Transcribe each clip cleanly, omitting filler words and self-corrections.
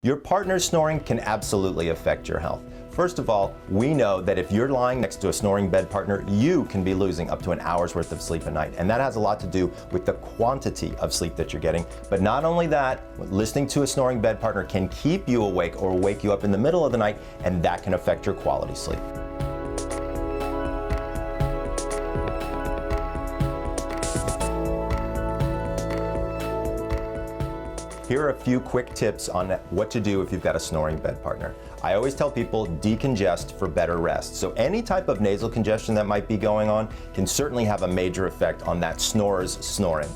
Your partner's snoring can absolutely affect your health. First of all, we know that if you're lying next to a snoring bed partner, you can be losing up to an hour's worth of sleep a night. And that has a lot to do with the quantity of sleep that you're getting. But not only that, listening to a snoring bed partner can keep you awake or wake you up in the middle of the night, and that can affect your quality sleep. Here are a few quick tips on what to do if you've got a snoring bed partner. I always tell people decongest for better rest. So any type of nasal congestion that might be going on can certainly have a major effect on that snorer's snoring.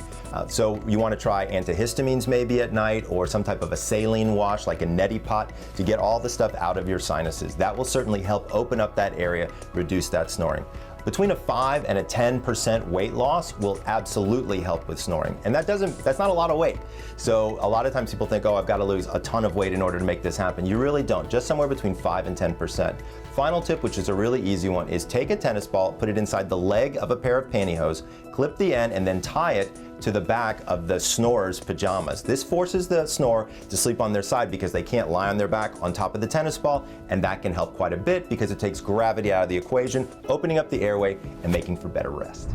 So you want to try antihistamines maybe at night, or some type of a saline wash like a neti pot to get all the stuff out of your sinuses. That will certainly help open up that area, reduce that snoring. Between a 5 and a 10% weight loss will absolutely help with snoring. And that's not a lot of weight. So a lot of times people think, oh, I've got to lose a ton of weight in order to make this happen. You really don't, just somewhere between 5 and 10%. Final tip, which is a really easy one, is take a tennis ball, put it inside the leg of a pair of pantyhose, clip the end, and then tie it to the back of the snorer's pajamas. This forces the snorer to sleep on their side because they can't lie on their back on top of the tennis ball, and that can help quite a bit because it takes gravity out of the equation, opening up the airway and making for better rest.